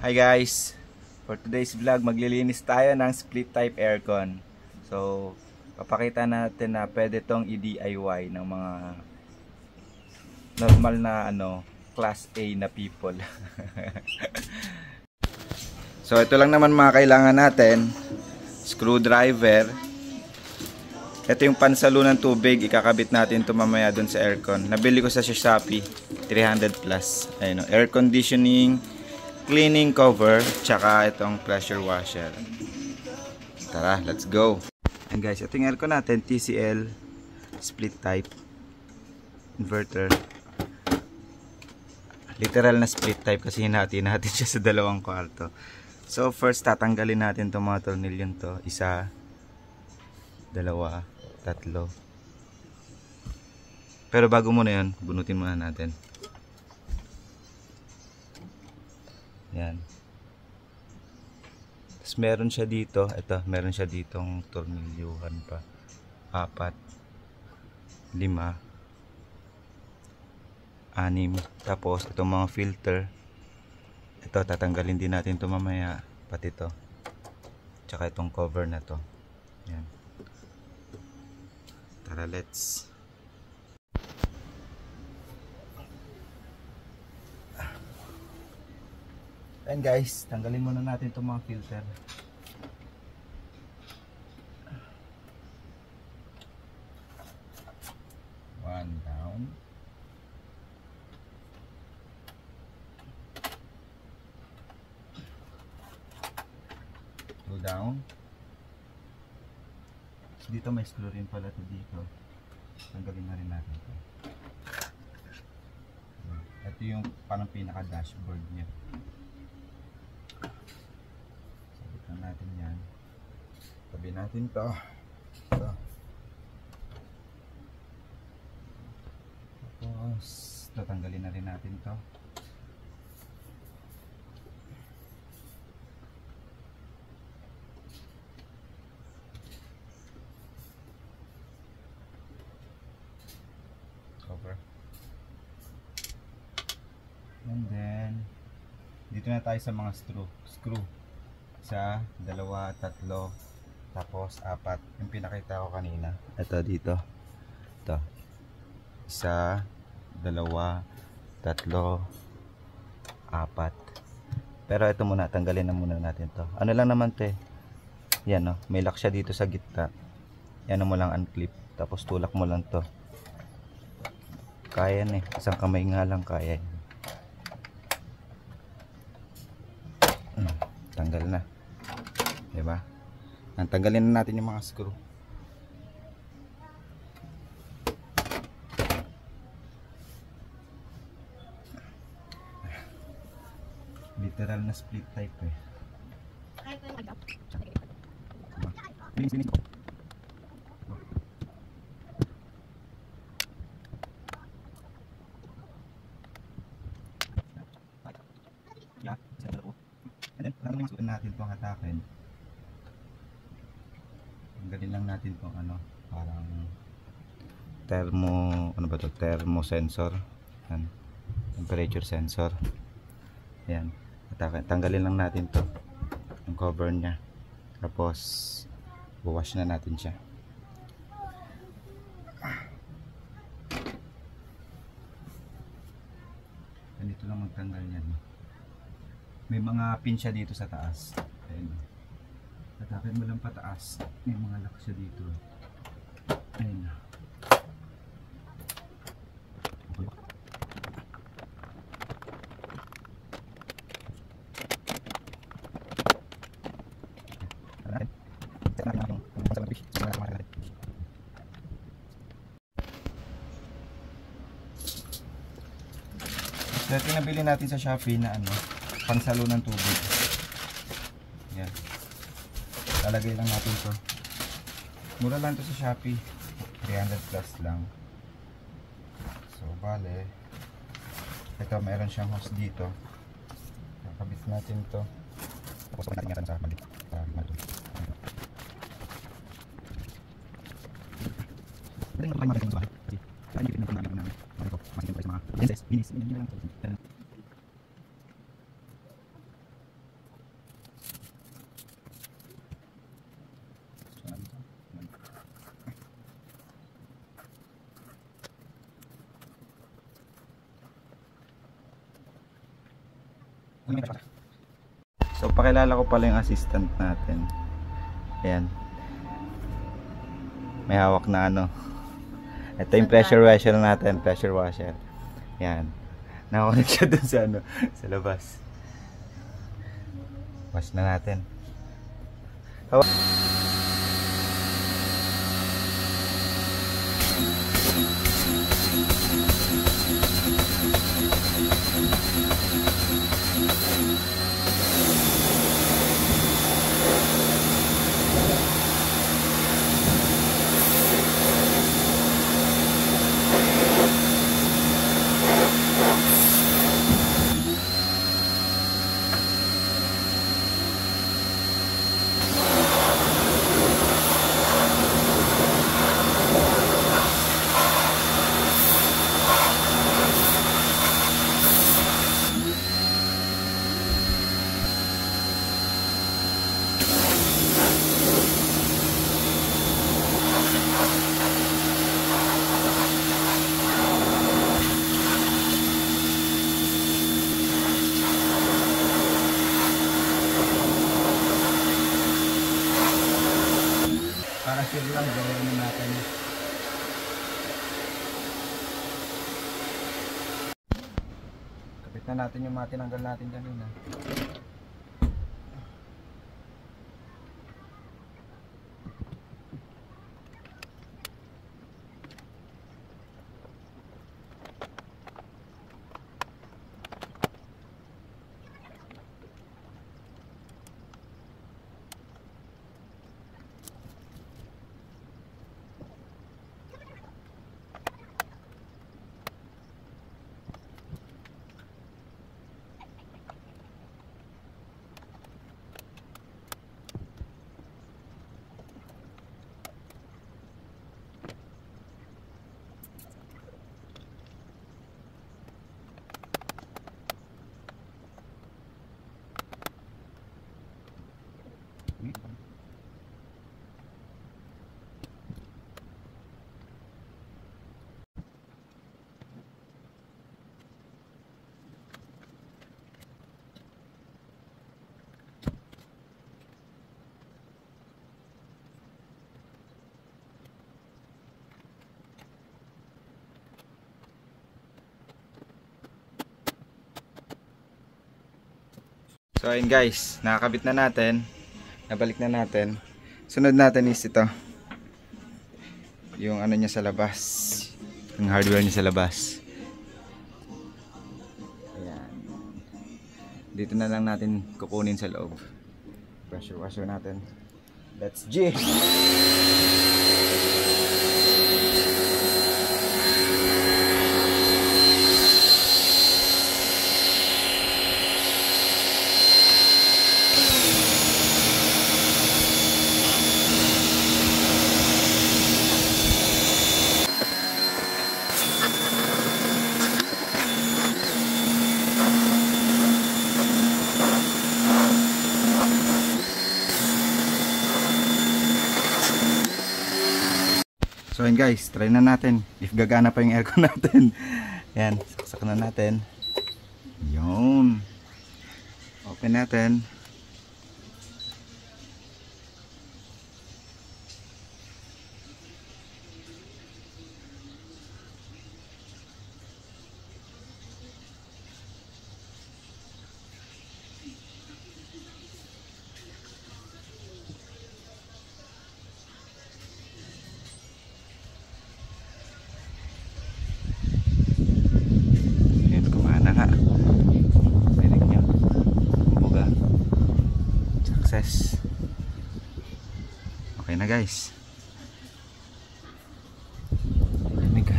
Hi guys! For today's vlog, maglilinis tayo ng split type aircon. So, papakita natin na pwede tong i-DIY ng mga normal na class A na people. So, ito lang naman mga kailangan natin. Screwdriver. Ito yung pansalo ng tubig. Ikakabit natin ito mamaya dun sa aircon. Nabili ko sa Shopee. 300 plus. Ayun, air conditioning, cleaning cover, tsaka itong pressure washer. Tara, let's go. And guys, ito yung aircon natin, TCL split type inverter. Literal na split type kasi hinati natin siya sa dalawang kwarto. So first, tatanggalin natin itong mga tornilyon to. Isa, dalawa, tatlo. Pero bago muna yun, bunutin muna natin. Yan. Tapos meron siya dito. Ito, meron siya ditong tornilyuhan pa. 4, 5, 6. Tapos itong mga filter. Ito, tatanggalin din natin ito mamaya. Pati ito. Tsaka itong cover na to. Yan. Tara, let's. And guys, tanggalin muna natin itong mga filter. One down. Two down. Dito may screw rin pala ito dito. Tanggalin na rin natin ito. Ito yung parang pinaka dashboard niya. Sabitan natin yan. Tabi natin ito. Ito. Tapos tatanggalin na rin natin ito. Cover. And then dito na tayo sa mga screw. Isa, dalawa, tatlo, tapos 4. Yung pinakita ko kanina. Ito dito. Ito. Isa, dalawa, tatlo, 4. Pero ito muna, tanggalin na muna natin to. Ano lang naman to eh. Yan o, may lock siya dito sa gitna. Yan mo lang unclip. Tapos tulak mo lang to. Kaya yan eh. Isang kamay nga lang kaya yan. Tanggal na. Diba? Tanggalin na natin yung mga screw. Literal na split type eh. Linis. And then, lang suotin natin itong hatakin. Tanggalin lang natin itong parang thermo sensor. Yan. Temperature sensor. Yan. Tanggalin lang natin to yung cover nya. Tapos buwash na natin siya. Ganito lang magtanggal yan. May mga pin siya dito sa taas. Ayan. Tatakin mo lang pataas. May mga lock siya dito. Ayan. So ito yung nabili natin sa Shopee na pansalo ng tubig. Yan. Lalagay lang natin to. Mura lang to sa Shopee. 300 plus lang. So bale, ito meron siyang hose dito. Kakabit natin to. Tapos natin natin sa mali. So pakilala ko pala yung assistant natin. Ayan. May hawak na ano. Ito yung pressure washer natin, pressure washer. Ayan. Nakakonect siya dun sa ano, sa labas. Wash na natin. Para sure lang, gawin na natin. Kapit na natin yung mga tinanggal natin kanina. So ayun guys, nakakabit na natin. Nabalik na natin. Sunod natin is ito. Yung ano niya sa labas. Yung hardware niya sa labas. Ayan. Dito na lang natin kukunin sa loob. Pressure washer natin. Let's G! So yun guys, try na natin if gagana pa yung aircon natin. Yan, saksak na natin. Yun. Open natin. Okay na guys. Lamig ka.